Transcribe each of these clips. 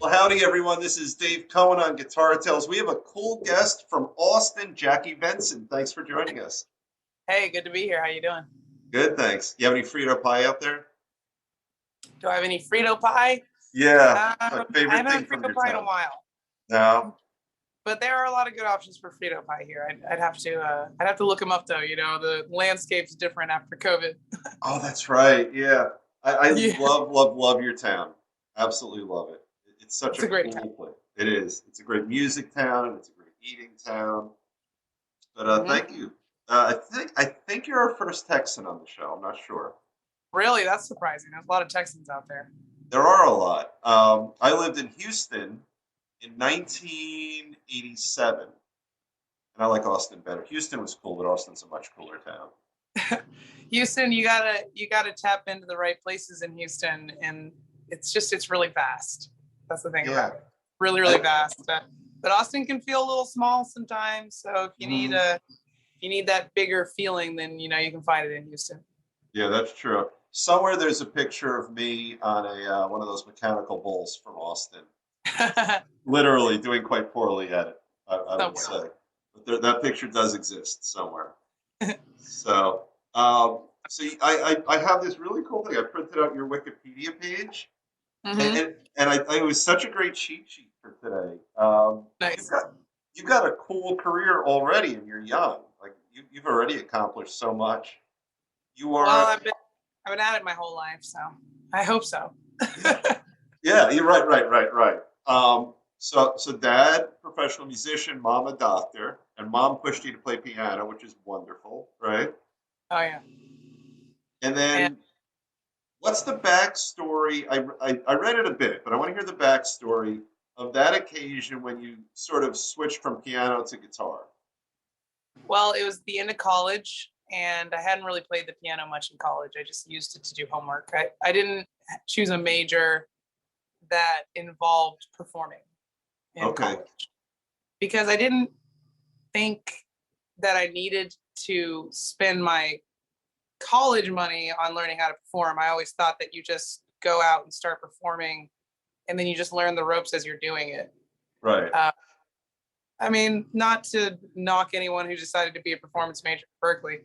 Well, howdy, everyone. This is Dave Cohen on Guitar Tales. We have a cool guest from Austin, Jackie Venson. Thanks for joining us. Hey, good to be here. How you doing? Good, thanks. You have any Frito pie out there? Do I have any Frito pie? Yeah, my I favorite haven't thing had from Frito your pie in a town. while, No? but there are a lot of good options for Frito pie here. I'd have to look them up though. You know, the landscape's different after COVID. Oh, that's right. Yeah. I Yeah, love, love, love your town. Absolutely love it. It's such it's a a great time. cool place. It is. It's a great music town and it's a great eating town. But Hmm. thank you. I think you're our first Texan on the show. I'm not sure. Really, that's surprising. There's a lot of Texans out there. There are a lot. I lived in Houston in 1987, and I like Austin better. Houston was cool, but Austin's a much cooler town. Houston, you gotta tap into the right places in Houston, and it's really vast. That's the thing Yeah. about it. Really, really vast. But Austin can feel a little small sometimes. So if Mhm. you need that bigger feeling, then you know you can find it in Houston. Yeah, that's true. Somewhere there's a picture of me on a one of those mechanical bulls from Austin, literally doing quite poorly at it. I would Somewhere. say, but that picture does exist somewhere. So, I have this really cool thing. I printed out your Wikipedia page. And, Hmm. and, and it was such a great cheat sheet for today. You've Nice. got you've got a cool career already, and you're young. Like you've already accomplished so much. You Well, are, I've been at it my whole life, so I hope so. yeah, yeah. You're right, right, right, right. So dad, professional musician, mom, a doctor, and mom pushed you to play piano, which is wonderful, right? Oh yeah. And And then what's the backstory? I read it a bit, but I want to hear the backstory of that occasion when you sort of switched from piano to guitar. well, it was the end of college, and I hadn't really played the piano much in college. I just used it to do homework. I didn't choose a major that involved performing in Okay. college because I didn't think that I needed to spend my college money on learning how to perform. I always thought that you just go out and start performing and then you just learn the ropes as you're doing it. Right. Uh, I mean, not to knock anyone who decided to be a performance major at Berkeley.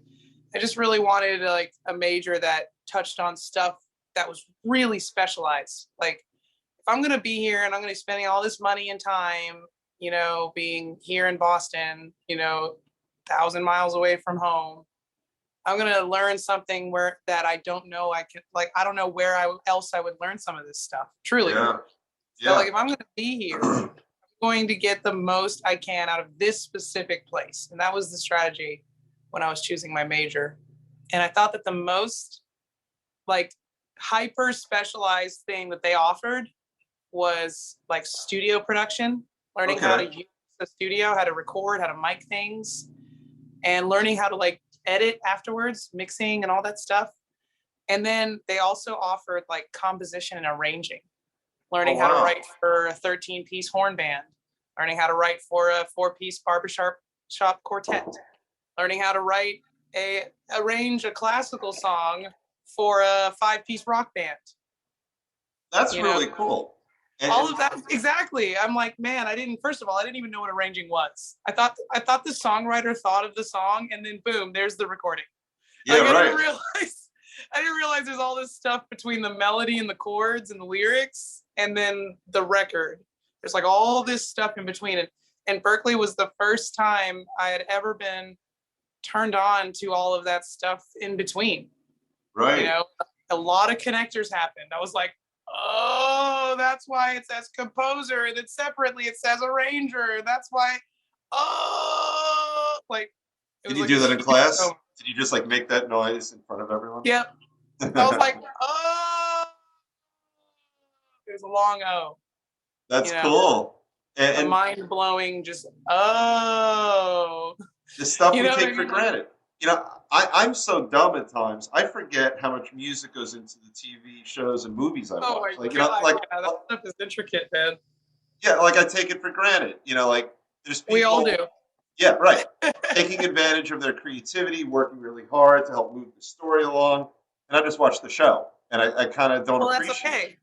I just really wanted like a major that touched on stuff that was really specialized. Like if I'm going to be here and I'm going to be spending all this money and time, you know, being here in Boston, you know, 1,000 miles away from home, I'm going to learn something where that I don't know. I can like, I don't know where else I would learn some of this stuff truly. Yeah. So like, Yeah. if I'm going to be here, going to get the most I can out of this specific place. And that was the strategy when I was choosing my major. And I thought that the most like hyper specialized thing that they offered was like studio production, learning how Okay. to use the studio, how to record, how to mic things, and learning how to like edit afterwards, mixing and all that stuff. And then they also offered like composition and arranging, Oh learning how to wow. write for a 13-piece horn band, learning how to write for a 4-piece barbershop shop quartet, learning how to write arrange a classical song for a 5-piece rock band. That's You know, really cool. all And of that exactly. I'm like, man, I didn't. First of all, I didn't even know what arranging was. I thought the songwriter thought of the song, and then boom, there's the recording. yeah, Like I didn't right. realize. I didn't realize there's all this stuff between the melody and the chords and the lyrics, and then the record. There's like all this stuff in between, and Berkeley was the first time I had ever been turned on to all of that stuff in between. You Right. know, a lot of connectors happened. I was like, oh, that's why it says composer, and then separately it says arranger. That's why, oh, like it Did was you like do this that in huge class? moment. Did you just like make that noise in front of everyone? Yeah, I was like, oh, it was a long O, you That's know, cool. a And mind blowing, just oh, the stuff you we know what I take for mean? Like, granted. I'm so dumb at times. I forget how much music goes into the TV shows and movies I oh watch. my Like, god, yeah, that stuff is intricate, man. yeah, like I take it for granted. Like there's We all people, do. yeah, right, taking advantage of their creativity, working really hard to help move the story along, and I just watch the show, and I kind of don't Well, that's appreciate it. okay.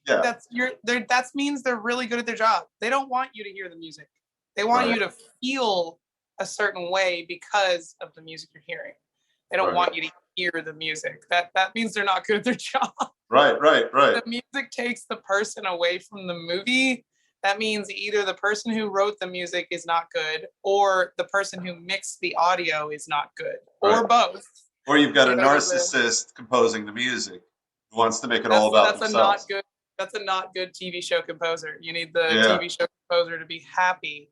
Yeah. that means they're really good at their job. They don't want you to hear the music. They want Right. you to feel a certain way because of the music you're hearing. They don't Right. want you to hear the music. That means they're not good at their job. Right. Right. Right. The music takes the person away from the movie. That means either the person who wrote the music is not good, or the person who mixed the audio is not good, or Right. both. Or you've got You a know, narcissist composing the music who wants to make it all about that's a not themselves. good that's a not good TV show composer. You need the Yeah. TV show composer to be happy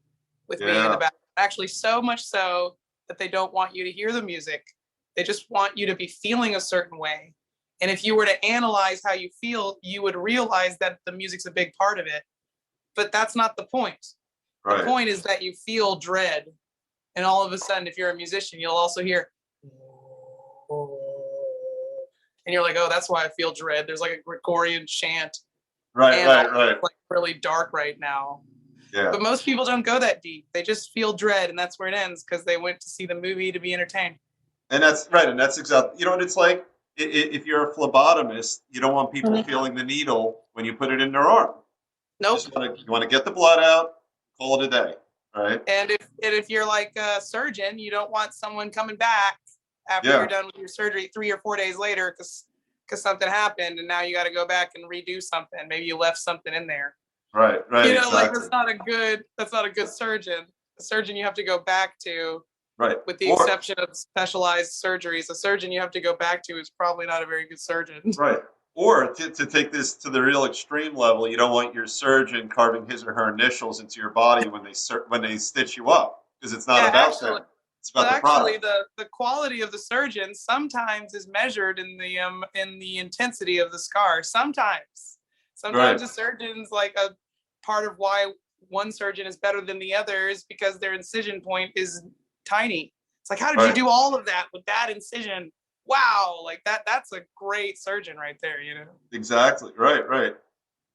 with being in the Yeah. background. Actually, so much so that they don't want you to hear the music. They just want you to be feeling a certain way. And if you were to analyze how you feel, you would realize that the music's a big part of it. But that's not the point. The Right. point is that you feel dread. And all of a sudden, if you're a musician, you'll also hear, and you're like, oh, that's why I feel dread. There's like a Gregorian chant. Right. And Right. Right. it's like really dark right now. Yeah. But most people don't go that deep. They just feel dread, and that's where it ends because they went to see the movie to be entertained. And that's right. And that's exactly, you know what it's like? If you're a phlebotomist, you don't want people feeling the needle when you put it in their arm. Nope. You want to get the blood out, call it a day. Right. And if you're like a surgeon, you don't want someone coming back after Yeah. you're done with your surgery 3 or 4 days later because something happened and now you got to go back and redo something. Maybe you left something in there. Right. Right. You know, Exactly. like that's not a good surgeon. A surgeon you have to go back to, Right. with the exception of specialized surgeries. A surgeon you have to go back to is probably not a very good surgeon. Right. Or to take this to the real extreme level, you don't want your surgeon carving his or her initials into your body when they stitch you up, because it's not about them. It's about the Actually, product. the quality of the surgeon sometimes is measured in the intensity of the scar. Sometimes Right. the surgeon's like a part of why one surgeon is better than the other is because their incision point is tiny. It's like, how did you do all of that with that incision? Wow, like that's a great surgeon right there, you know. Exactly. Right. Right.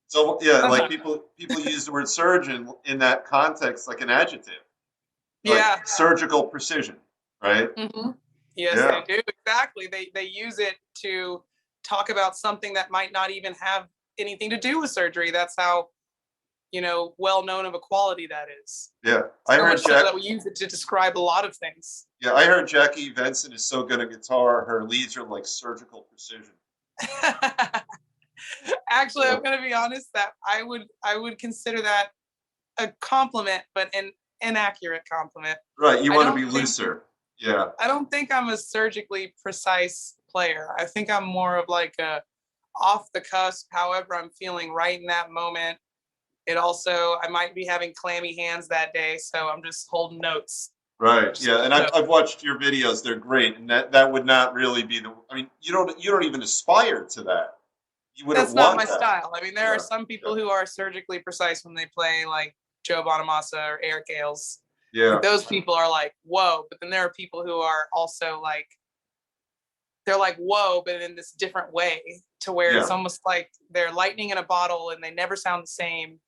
So yeah, like people use the word surgeon in that context like an adjective. Like Yeah. surgical precision. Right. Mm-hmm. Yes, Yeah. they do. Exactly. They use it to talk about something that might not even have anything to do with surgery. That's how, well known of a quality that is. Yeah. I So heard much so that we use it to describe a lot of things. Yeah, I heard Jackie Venson is so good at guitar, her leads are like surgical precision. Actually, Yeah. I'm going to be honest that I would consider that a compliment, but an inaccurate compliment. Right, you I want to don't be think- looser. Yeah. I don't think I'm a surgically precise player. I think I'm more of like a off the cusp, however I'm feeling right in that moment. I might be having clammy hands that day, so I'm just holding notes. Right. Yeah, and I've watched your videos. They're great, and that would not really be the. I mean, you don't even aspire to that. You wouldn't That's not want my that. style. I mean, there Yeah, are some people who are surgically precise when they play, like Joe Bonamassa or Eric Ailes. Yeah. Like, those people are like, whoa. But then there are people who are also like, they're like, whoa, but in this different way, to where it's almost like they're lightning in a bottle and they never sound the same.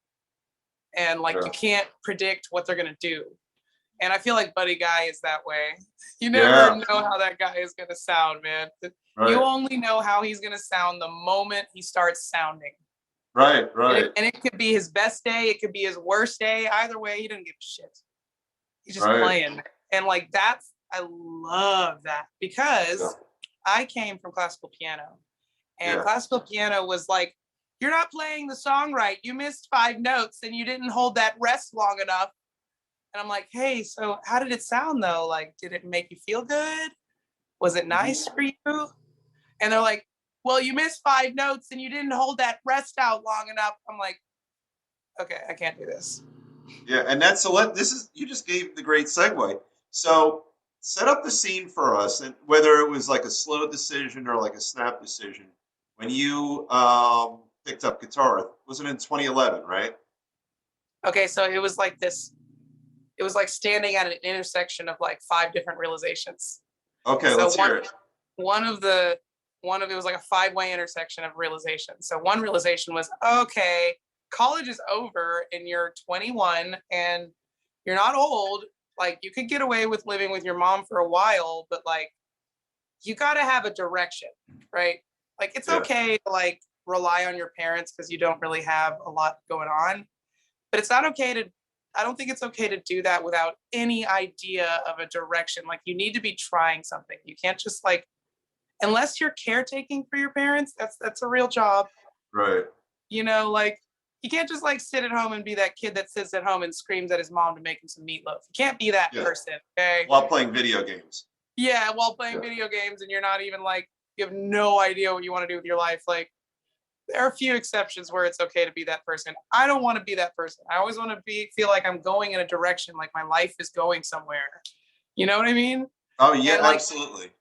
And like you can't predict what they're gonna do. And I feel like Buddy Guy is that way. You never know how that guy is gonna sound, man. Right. You only know how he's gonna sound the moment he starts sounding. Right. Right. And it could be his best day, it could be his worst day. Either way, he doesn't give a shit. He's just playing. And like I love that because I came from classical piano. And classical piano was like, you're not playing the song right. You missed 5 notes and you didn't hold that rest long enough. And I'm like, hey, so how did it sound though? Like, did it make you feel good? Was it nice for you? And they're like, well, you missed 5 notes and you didn't hold that rest out long enough. I'm like, okay, I can't do this. Yeah, and you just gave the great segue. So set up the scene for us, and whether it was like a slow decision or like a snap decision, when you picked up guitar, was it in 2011, right? Okay, so it was like this. It was like standing at an intersection of like 5 different realizations. Okay, so let's hear it. One of it was like a 5-way intersection of realization. So one realization was, okay, college is over and you're 21 and you're not old. Like you could get away with living with your mom for a while, but like you got to have a direction, right? Like it's okay to like rely on your parents because you don't really have a lot going on. But it's not okay to, I don't think it's okay to do that without any idea of a direction. Like you need to be trying something. You can't just like, unless you're caretaking for your parents, that's a real job. Right. You know, like you can't just like sit at home and be that kid that sits at home and screams at his mom to make him some meatloaf. You can't be that person, okay? While playing video games. Yeah, while playing video games and you're not even like, you have no idea what you want to do with your life. Like there are a few exceptions where it's okay to be that person. I don't want to be that person. I always want to feel like I'm going in a direction, like my life is going somewhere. You know what I mean? Oh yeah, like, absolutely.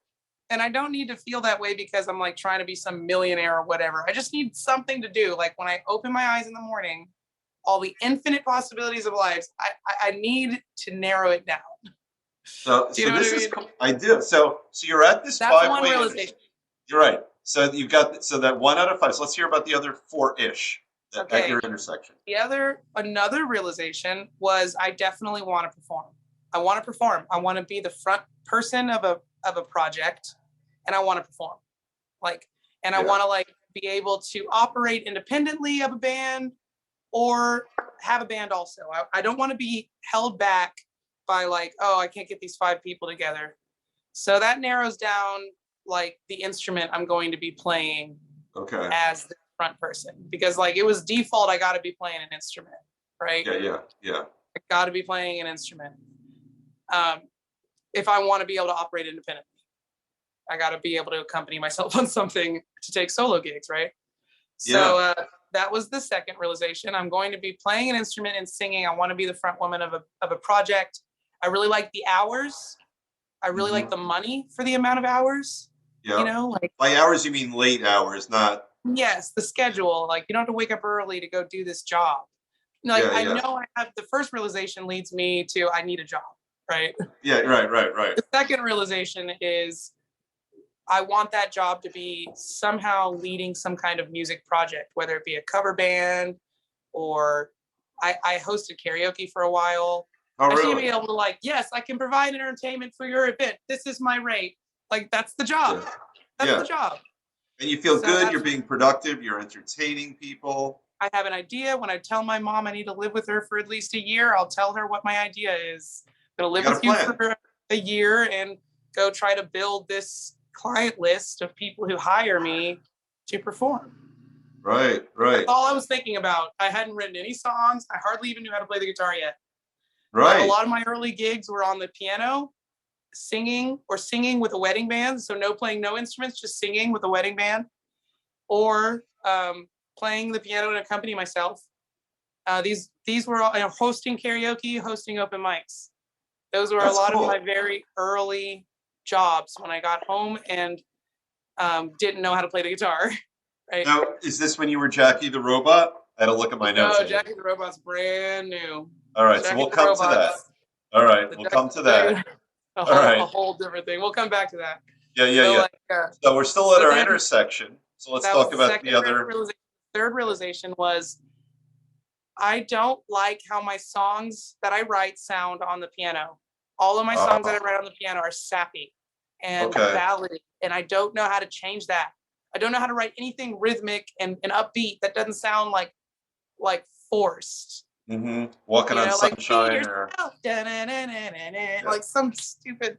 And I don't need to feel that way because I'm like trying to be some millionaire or whatever. I just need something to do. Like when I open my eyes in the morning, all the infinite possibilities of life, I need to narrow it down. So, do you know this what I is mean? I do. So you're at this That's 5 one way. realization. You're right. So you've got that 1 out of 5. So let's hear about the other 4-ish at your intersection. Another realization was I definitely want to perform. I want to perform. I want to be the front person of a project, and I want to perform. Like, and I want to like be able to operate independently of a band or have a band also. I don't want to be held back by like, oh, I can't get these 5 people together. So that narrows down like the instrument I'm going to be playing as the front person, because like it was default I got to be playing an instrument, right? Yeah. I got to be playing an instrument if I want to be able to operate independently. I got to be able to accompany myself on something to take solo gigs, right? So that was the second realization. I'm going to be playing an instrument and singing. I want to be the front woman of a project. I really like the hours. I really like the money for the amount of hours. Yeah. You know, like by hours you mean late hours, not. Yes, the schedule. Like you don't have to wake up early to go do this job. Like I know I have the first realization leads me to I need a job, right? Yeah, right. The second realization is I want that job to be somehow leading some kind of music project, whether it be a cover band or I hosted karaoke for a while. Oh, I really? should be able to like, yes, I can provide entertainment for your event. This is my rate. Like that's the job. That's the job. And you feel good. You're being productive. You're entertaining people. I have an idea. When I tell my mom I need to live with her for at least a year, I'll tell her what my idea is. I'm going to live with you for a year and go try to build this client list of people who hire me to perform. Right. That's all I was thinking about. I hadn't written any songs. I hardly even knew how to play the guitar yet. Right. A lot of my early gigs were on the piano, singing with a wedding band. So no playing, no instruments, just singing with a wedding band, or playing the piano and accompany myself. These were all, hosting karaoke, hosting open mics. Those were a lot of my very early jobs when I got home and didn't know how to play the guitar. Right. Now, is this when you were Jackie the Robot? I had to look at my notes. No, Jackie the Robot's brand new. All right, so we'll come to that. All right, we'll come to that. All right. A whole different thing. We'll come back to that. Yeah. So we're still at our intersection. So let's talk about the other. Third realization was I don't like how my songs that I write sound on the piano. All of my songs that I write on the piano are sappy and ballady, and I don't know how to change that. I don't know how to write anything rhythmic and upbeat that doesn't sound like forced. Mm-hmm. Walking on sunshine or like some stupid.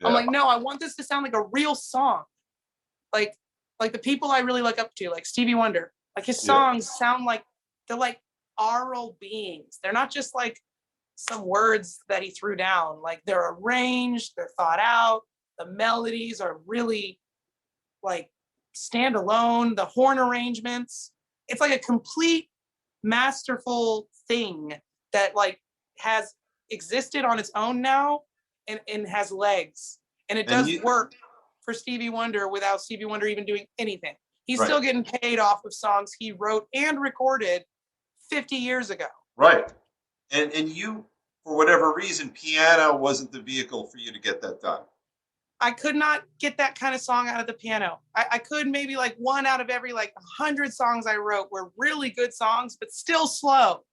I'm like, no, I want this to sound like a real song. Like the people I really look up to, like Stevie Wonder. Like his songs sound like they're like aural beings. They're not just like some words that he threw down. Like they're arranged, they're thought out. The melodies are really like standalone. The horn arrangements, it's like a complete masterful thing that like has existed on its own now and has legs. And it does work for Stevie Wonder without Stevie Wonder even doing anything. He's still getting paid off of songs he wrote and recorded 50 years ago. Right. And you, for whatever reason, piano wasn't the vehicle for you to get that done. I could not get that kind of song out of the piano. I could maybe like one out of every like 100 songs I wrote were really good songs, but still slow.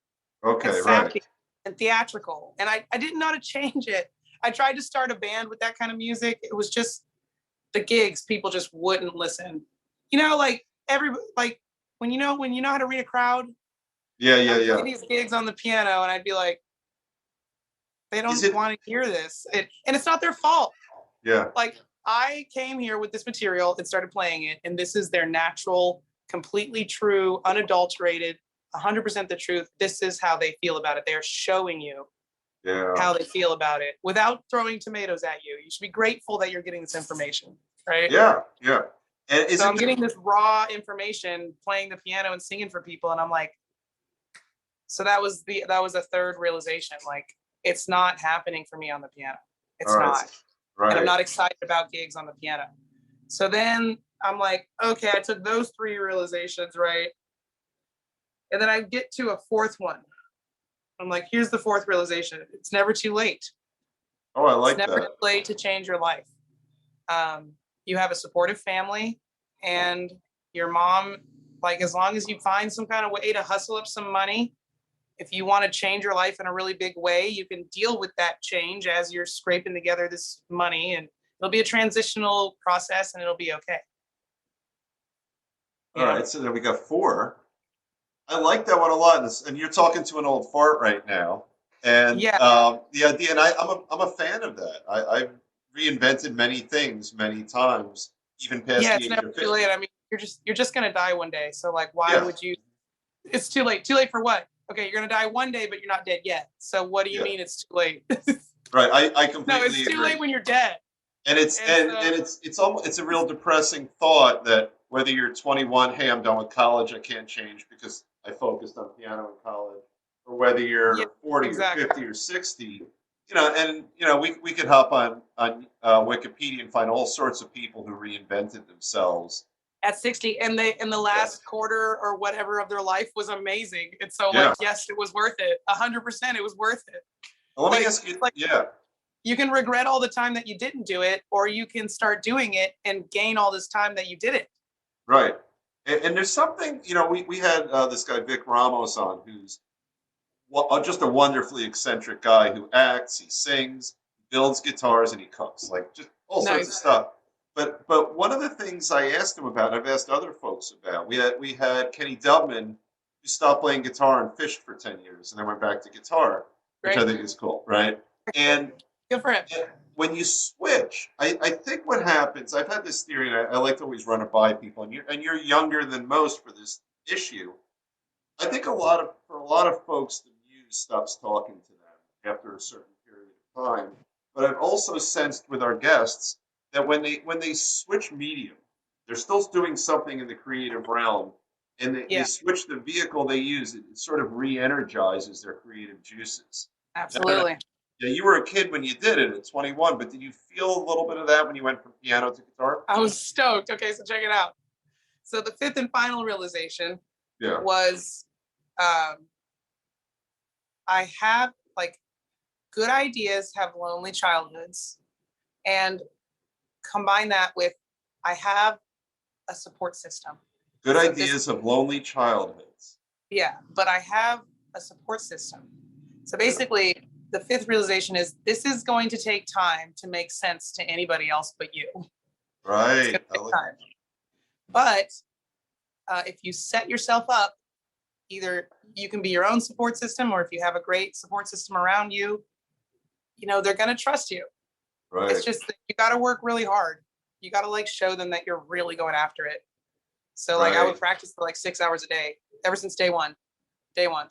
Okay, and sappy and theatrical. And I didn't know how to change it. I tried to start a band with that kind of music. It was just the gigs. People just wouldn't listen. You know, like everybody, like, when you know how to read a crowd, Yeah, I yeah, would play yeah. these gigs on the piano and I'd be like, they Is don't it? want to hear this. And it's not their fault. Yeah, Like, I came here with this material and started playing it, and this is their natural, completely true, unadulterated, 100% the truth. This is how they feel about it. They're showing you yeah, how they feel about it without throwing tomatoes at you. You should be grateful that you're getting this information, right? yeah, yeah. And is So it I'm getting this raw information, playing the piano and singing for people, and I'm like, so that was a third realization. Like, it's not happening for me on the piano. all It's right, not. And I'm right? not excited about gigs on the piano. So then I'm like, okay, I took those three realizations, right? And then I get to a fourth one. I'm like, here's the fourth realization. It's never too late. Oh, I It's like never too that. late to change your life. You have a supportive family, and your mom, like, as long as you find some kind of way to hustle up some money, if you want to change your life in a really big way, you can deal with that change as you're scraping together this money, and it'll be a transitional process and it'll be okay. All You know? right, so then we got four. I like that one a lot, and you're talking to an old fart right now. And Yeah. the idea, and I'm a fan of that. I've reinvented many things many times, even past Yeah, the it's age never of too 50. late. I mean, you're just gonna die one day. So, like, why Yeah, would you? It's too late. Too late for what? Okay, you're gonna die one day, but you're not dead yet. So what do you yeah, mean it's too late? right. I No, completely it's too late agree. when you're dead. And And so it's almost it's a real depressing thought that whether you're 21, hey, I'm done with college, I can't change because I focused on piano in college, or whether yeah, you're 40 or exactly. 50 or 60, we could hop on Wikipedia and find all sorts of people who reinvented themselves. At 60, and they in the Yeah, last quarter or whatever of their life was amazing. And so, like, yeah. yes, it was worth it. 100%, it was worth it. Well, let me Like, ask you. like Yeah, you can regret all the time that you didn't do it, or you can start doing it and gain all this time that you did it. right. And there's something, we had this guy Vic Ramos on, who's just a wonderfully eccentric guy who acts, he sings, builds guitars, and he cooks, like just all sorts of Nice. stuff. But one of the things I asked him about, and I've asked other folks about, we had Kenny Dubman, who stopped playing guitar and fished for 10 years, and then went back to guitar, which I Great. think is cool, right? And Good for him. when you switch, I think what happens, I've had this theory, and I like to always run it by people, and you're younger than most for this issue. I think for a lot of folks, the muse stops talking to them after a certain period of time. But I've also sensed with our guests that when they switch medium, they're still doing something in the creative realm, and they Yeah, switch the vehicle they use. It sort of re-energizes their creative juices. I don't know. absolutely. Yeah, you were a kid when you did it at 21, but did you feel a little bit of that when you went from piano to guitar? I was stoked. Okay, so check it out. So the fifth and final realization Yeah. was, um, I have, like, good ideas have lonely childhoods, and combine that with, I have a support system. Good So this, ideas of lonely childhoods. yeah, but I have a support system. So Yeah. basically, the fifth realization is this is going to take time to make sense to anybody else but you. It's going Right. to take time. But if you set yourself up, either you can be your own support system, or if you have a great support system around you, they're going to trust you. It's Right. just that you got to work really hard. You got to, like, show them that you're really going after it. So, like, I would Right. practice for like 6 hours a day ever since day one. Day one.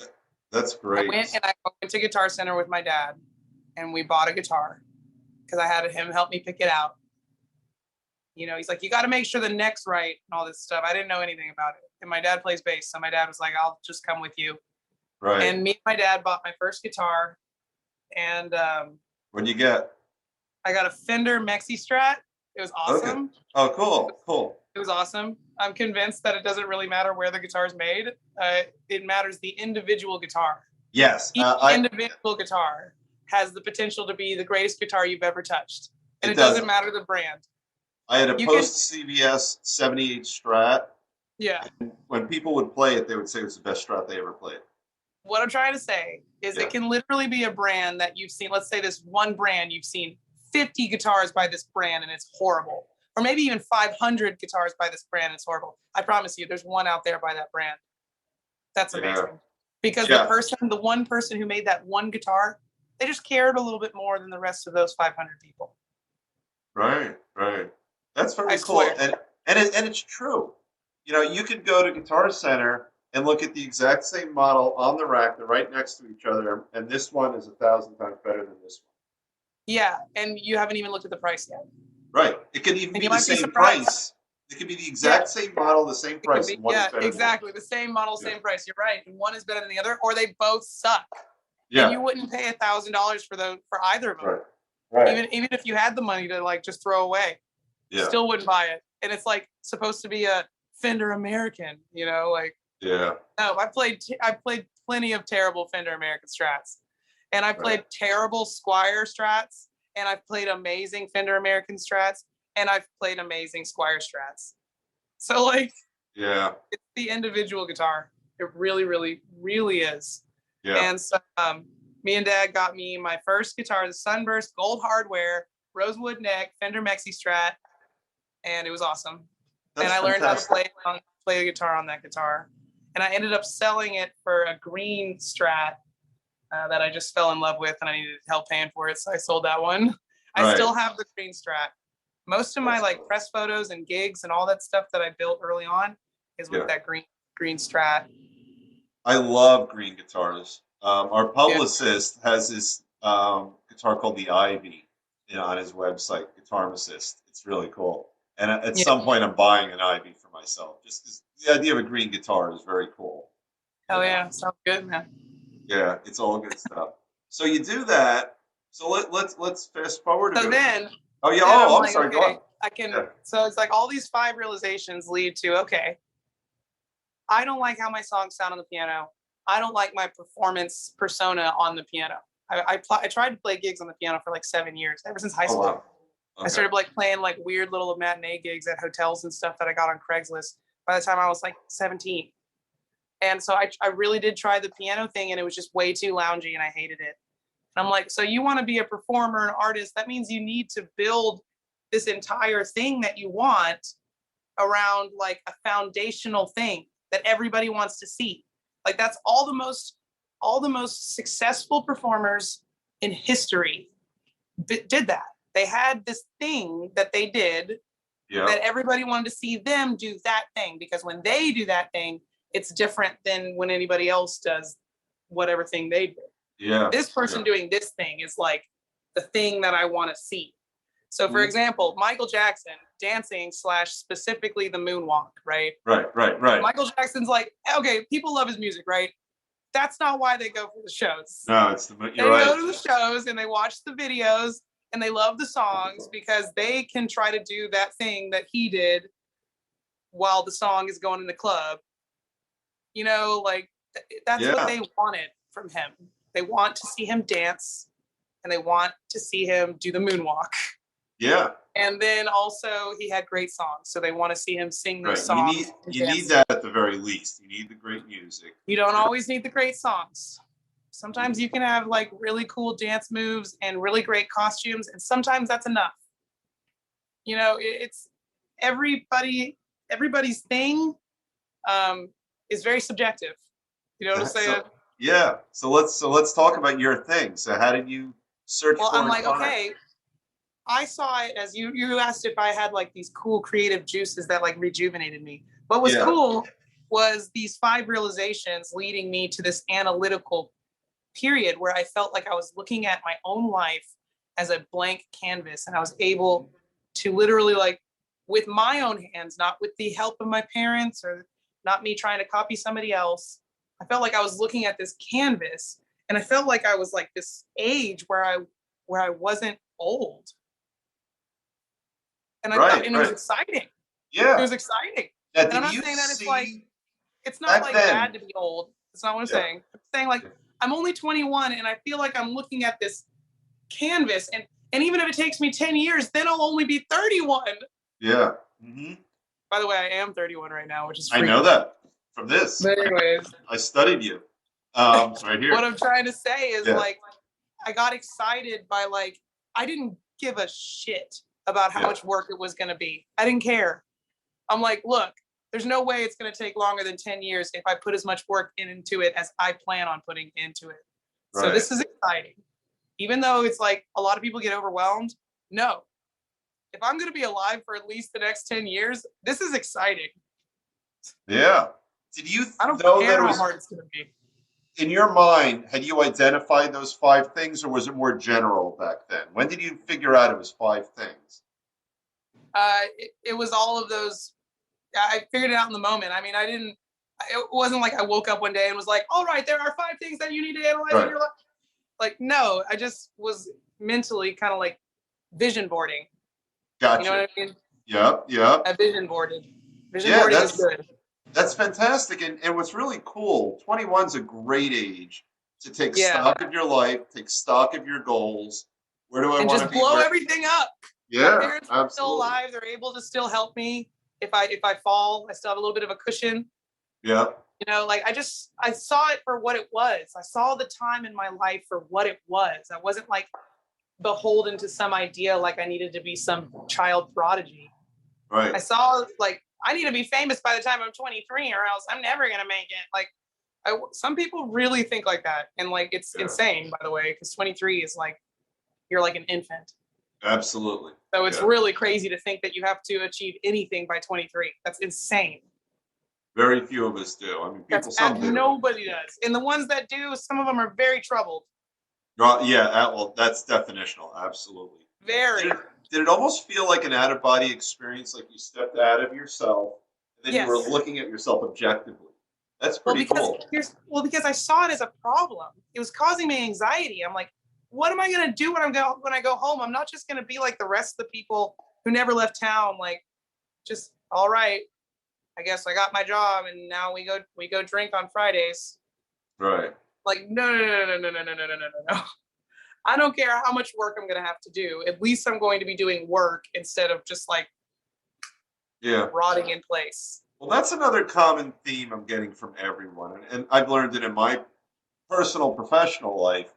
That's great. I went to Guitar Center with my dad, and we bought a guitar because I had him help me pick it out. He's like, you got to make sure the neck's right and all this stuff. I didn't know anything about it. And my dad plays bass. So my dad was like, I'll just come with you. Right. And me and my dad bought my first guitar. And When you get. I got a Fender Mexi Strat. It was Okay. awesome. Oh, cool. Cool. It was awesome. I'm convinced that it doesn't really matter where the guitar is made. It matters the individual guitar. Yes. Each individual guitar has the potential to be the greatest guitar you've ever touched. And It it doesn't does. matter the brand. I had a You can, post CBS 78 Strat. yeah. When people would play it, they would say it was the best Strat they ever played. What I'm trying to say is Yeah. it can literally be a brand that you've seen. Let's say this one brand, you've seen 50 guitars by this brand and it's horrible. or maybe even 500 guitars by this brand. It's horrible. I promise you, there's one out there by that brand. That's amazing. Because the one person who made that one guitar, they just cared a little bit more than the rest of those 500 people. Right. That's very cool. And it's true. You know, you could go to Guitar Center and look at the exact same model on the rack. They're right next to each other, and this one is 1,000 times better than this one. Yeah, and you haven't even looked at the price yet. Right. It could even be the same price. It could be the exact same model, the same price. Exactly. The same model, same price. You're right. And one is better than the other, or they both suck. Yeah. And you wouldn't pay $1,000 for either of them. Right. Even if you had the money to like just throw away, still wouldn't buy it. And it's like supposed to be a Fender American, you know, like. Yeah. No, I played plenty of terrible Fender American Strats, and I played terrible Squier Strats, and I've played amazing Fender American Strats, and I've played amazing Squier Strats. So like, it's the individual guitar. It really, really, really is. Yeah. And so me and Dad got me my first guitar, the Sunburst Gold Hardware, Rosewood Neck, Fender Mexi Strat, and it was awesome. That's and I learned how to play the guitar on that guitar. And I ended up selling it for a green Strat that I just fell in love with, and I needed help paying for it, so I sold that one. I still have the green Strat. Most of my like press photos and gigs and all that stuff that I built early on is with that green Strat. I love green guitars. Our publicist has this guitar called the Ivy, on his website, Guitar Assist. It's really cool. And at some point, I'm buying an Ivy for myself, just because the idea of a green guitar is very cool. Hell yeah, sounds good, man. Yeah, it's all good stuff. So you do that. So let's fast forward. So then. Oh yeah. I'm sorry. Go on. I can. Yeah. So it's like all these 5 realizations lead to I don't like how my songs sound on the piano. I don't like my performance persona on the piano. I tried to play gigs on the piano for like 7 years, ever since high school. Wow. Okay. I started like playing like weird little matinee gigs at hotels and stuff that I got on Craigslist by the time I was like 17. And so I really did try the piano thing, and it was just way too loungy, and I hated it. And I'm like, so you want to be a performer, an artist, that means you need to build this entire thing that you want around like a foundational thing that everybody wants to see. Like that's all the most successful performers in history did that. They had this thing that they did that everybody wanted to see them do that thing, because when they do that thing, it's different than when anybody else does whatever thing they did. Yeah. This person doing this thing is like the thing that I want to see. So for example, Michael Jackson dancing / specifically the moonwalk, right? Right. Michael Jackson's like, okay, people love his music, right? That's not why they go for the shows. No, they go to the shows and they watch the videos and they love the songs because they can try to do that thing that he did while the song is going in the club. You know, like that's what they wanted from him. They want to see him dance and they want to see him do the moonwalk. Yeah. And then also he had great songs, so they want to see him sing those songs. You need that at the very least. You need the great music. You don't always need the great songs. Sometimes you can have like really cool dance moves and really great costumes, and sometimes that's enough. You know, it's everybody's thing is very subjective. You know what I'm saying? Yeah. So let's talk about your thing. So how did you search for it? Well, I'm like, okay. I saw it as you asked if I had like these cool creative juices that like rejuvenated me. What was cool was these 5 realizations leading me to this analytical period where I felt like I was looking at my own life as a blank canvas, and I was able to literally, like, with my own hands, not with the help of my parents or not me trying to copy somebody else. I felt like I was looking at this canvas, and I felt like I was like this age where I wasn't old. And I thought, and it was exciting. Yeah. It was exciting. Now, and I'm not saying that it's not like bad to be old. That's not what I'm saying. I'm saying like I'm only 21 and I feel like I'm looking at this canvas, and even if it takes me 10 years, then I'll only be 31. Yeah. Mm-hmm. By the way, I am 31 right now, which is freaky. I know that from this. But anyways. I studied you. Right here. What I'm trying to say is like I got excited by like I didn't give a shit about how much work it was going to be. I didn't care. I'm like, look, there's no way it's going to take longer than 10 years if I put as much work into it as I plan on putting into it. So this is exciting. Even though it's like a lot of people get overwhelmed, no. If I'm going to be alive for at least the next 10 years, this is exciting. Yeah. Did you I don't know care that it how was, hard it's going to be. in your mind, had you identified those 5 things, or was it more general back then? When did you figure out it was 5 things? It was all of those. I figured it out in the moment. I mean, it wasn't like I woke up one day and was like, all right, there are 5 things that you need to analyze in your life. Like, no, I just was mentally kind of like vision boarding. Gotcha. You know what I mean? Yep. I vision boarded. Vision boarding is good. That's fantastic. And what's really cool, 21's a great age to take stock of your life, take stock of your goals. Where do I want to be? And just blow everything up. Yeah, my parents are still alive. They're able to still help me. If I fall, I still have a little bit of a cushion. Yeah. You know, like I saw it for what it was. I saw the time in my life for what it was. I wasn't like beholden to some idea like I needed to be some child prodigy. Right. I saw like I need to be famous by the time I'm 23 or else I'm never going to make it. Like some people really think like that. And like, it's insane, by the way, because 23 is like, you're like an infant. Absolutely. So it's really crazy to think that you have to achieve anything by 23. That's insane. Very few of us do. I mean, some do. Nobody does. And the ones that do, some of them are very troubled. Yeah, well, that's definitional. Absolutely. Very. Did it almost feel like an out-of-body experience, like you stepped out of yourself, and then you were looking at yourself objectively? That's pretty cool. Because I saw it as a problem. It was causing me anxiety. I'm like, what am I going to do when I go home? I'm not just going to be like the rest of the people who never left town. Like, just, all right, I guess I got my job and now we go drink on Fridays. Right. Like, no. I don't care how much work I'm going to have to do. At least I'm going to be doing work instead of just like rotting in place. Well, that's another common theme I'm getting from everyone. And I've learned it in my personal, professional life.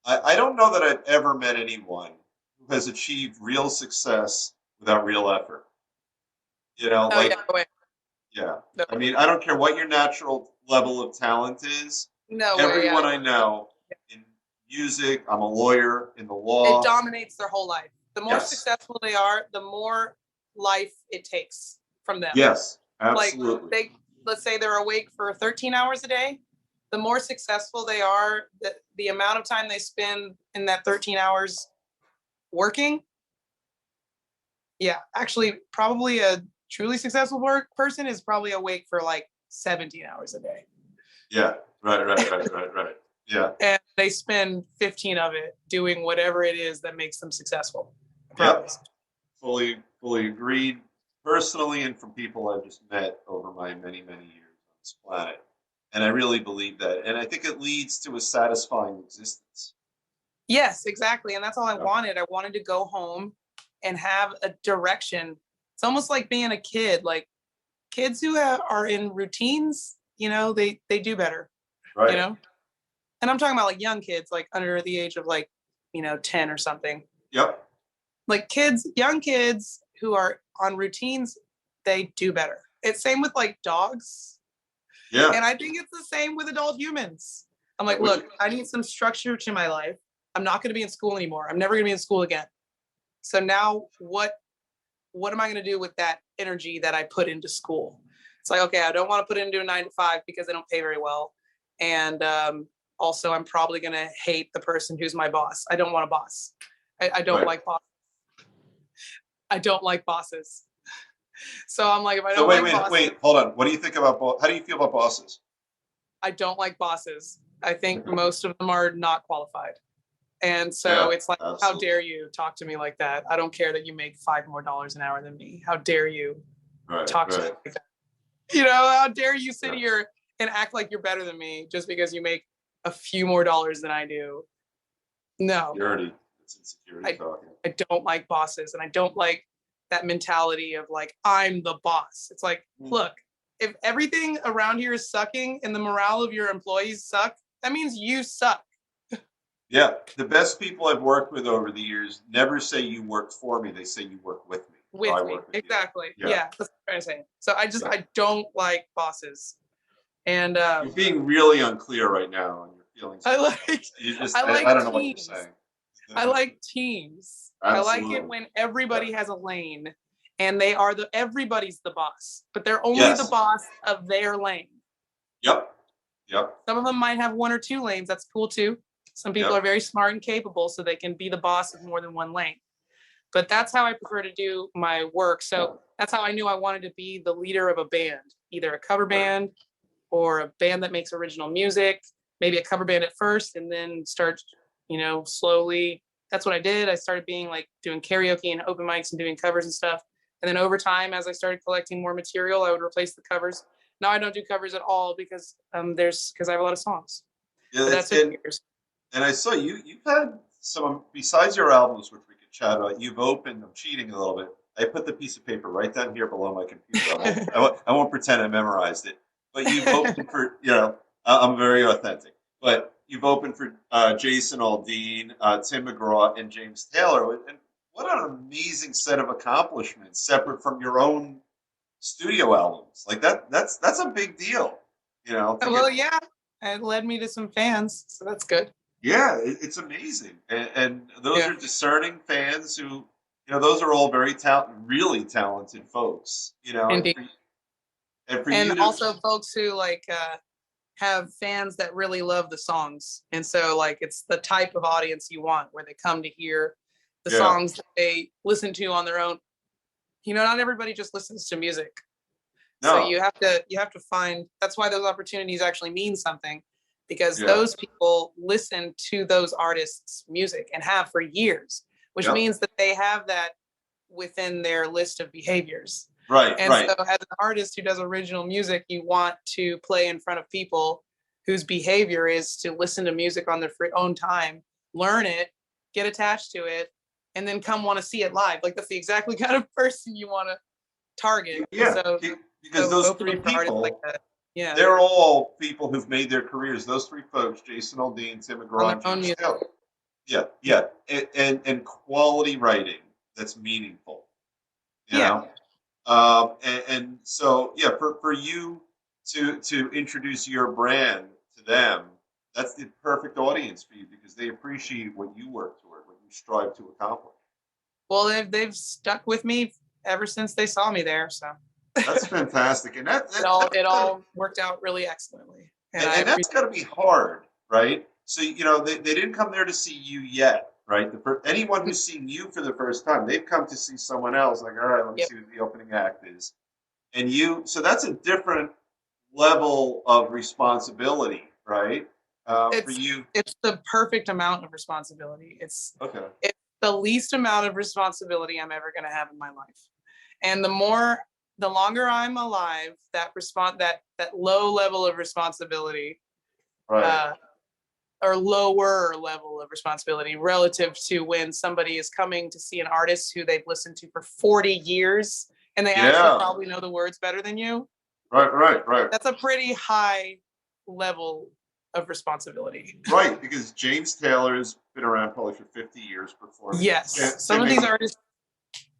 I don't know that I've ever met anyone who has achieved real success without real effort. You know, No. I mean, I don't care what your natural level of talent is. Everyone I know in music, I'm a lawyer, in the law. It dominates their whole life. The more successful they are, the more life it takes from them. Yes, absolutely. Like let's say they're awake for 13 hours a day. The more successful they are, the amount of time they spend in that 13 hours working. Yeah, actually, probably a truly successful person is probably awake for like 17 hours a day. Yeah, right. Yeah. And they spend 15 of it doing whatever it is that makes them successful. Yep. Fully agreed. Personally, and from people I've just met over my many years on this planet. And I really believe that. And I think it leads to a satisfying existence. Yes, exactly. And that's all I wanted. I wanted to go home and have a direction. It's almost like being a kid. Like kids who are in routines, you know, they do better. Right. You know? And I'm talking about like young kids, like under the age of like, 10 or something. Yep. Like young kids who are on routines, they do better. It's same with like dogs. Yeah. And I think it's the same with adult humans. I'm like, look, I need some structure to my life. I'm not going to be in school anymore. I'm never going to be in school again. So now what am I going to do with that energy that I put into school? It's like, okay, I don't want to put it into a 9 to 5 because they don't pay very well. And also I'm probably going to hate the person who's my boss. I don't want a boss. I don't like bosses. I don't like bosses. So I'm like, if I don't wait, hold on. What do you think about how do you feel about bosses? I don't like bosses. I think most of them are not qualified. And so it's like, absolutely. How dare you talk to me like that? I don't care that you make $5 more an hour than me. How dare you talk to me like that? You know, how dare you sit here and act like you're better than me just because you make a few more dollars than I do? No. Insecurity. It's insecurity talking. I don't like bosses, and I don't like that mentality of like, I'm the boss. It's like, look, if everything around here is sucking and the morale of your employees suck, that means you suck. Yeah, the best people I've worked with over the years never say you worked for me. They say you work with me, or I With me. work with you. Exactly. Yeah, Yeah, that's what I'm trying to say. So yeah. I don't like bosses. And You're being really unclear right now on your feelings I for like bosses. You just, I I like don't know what you're teams. saying. I like teams. I like it Absolutely. when Yeah. everybody has a lane and they are everybody's the boss, but they're only the Yes. boss of their lane. Yep. Yep. Some of them might have one or two lanes. That's cool too. Some people are Yep. very smart and capable, so they can be the boss of more than one lane. But that's how I prefer to do my work. So that's how I knew I wanted to be the leader of a band, either a cover Right. band or a band that makes original music, maybe a cover band at first, and then start, slowly. That's what I did. I started being like doing karaoke and open mics and doing covers and stuff. And then over time, as I started collecting more material, I would replace the covers. Now I don't do covers at all because I have a lot of songs. Yeah, But that it's took years. and I saw you've had some besides your albums, which we could chat about. You've opened. I'm cheating a little bit. I put the piece of paper right down here below my computer. I won't pretend I memorized it. But you've opened for I'm very authentic. But you've opened for Jason Aldean, Tim McGraw, and James Taylor. And what an amazing set of accomplishments, separate from your own studio albums. Like that's a big deal. To get. Well, yeah, it led me to some fans, so that's good. Yeah, it's amazing, and those Yeah, are discerning fans who, those are all very really talented folks. indeed. And for And you to, also folks who have fans that really love the songs, and so like it's the type of audience you want, where they come to hear the yeah, songs that they listen to on their own. Not everybody just listens to music, so no, you have to find. That's why those opportunities actually mean something, because yeah, those people listen to those artists' music and have for years, which yep, means that they have that within their list of behaviors. right, And right, so, as an artist who does original music, you want to play in front of people whose behavior is to listen to music on their own time, learn it, get attached to it, and then come want to see it live. Like that's the exactly kind of person you want to target. yeah, So, because those three opening for artists like people, that, yeah, they're all people who've made their careers. Those three folks, Jason Aldean, Tim on McGraw, their and own James music. Taylor. Yeah, Yeah, yeah, and quality writing that's meaningful. You yeah. know. And so yeah, for you to introduce your brand to them, that's the perfect audience for you because they appreciate what you work toward, what you strive to accomplish. Well, they've stuck with me ever since they saw me there. So That's fantastic, and it that's gotta, all worked out really excellently, and I and that's appreciate. got to be hard, right? So they didn't come there to see you yet, right? Anyone It. who's seeing you for the first time, they've come to see someone else. Like, all right, let me Yep. see who the opening act is, and so that's a different level of responsibility, right? For it's you. it's the perfect amount of responsibility. Okay. It's the least amount of responsibility I'm ever going to have in my life. And the longer I'm alive, that low level of responsibility, Right. uh, or lower level of responsibility relative to when somebody is coming to see an artist who they've listened to for 40 years and they actually Yeah. probably know the words better than you. Right. Right. Right. That's a pretty high level of responsibility. Right. Because James Taylor's been around probably for 50 years performing. Yes, some Tim of these McGraw. artists,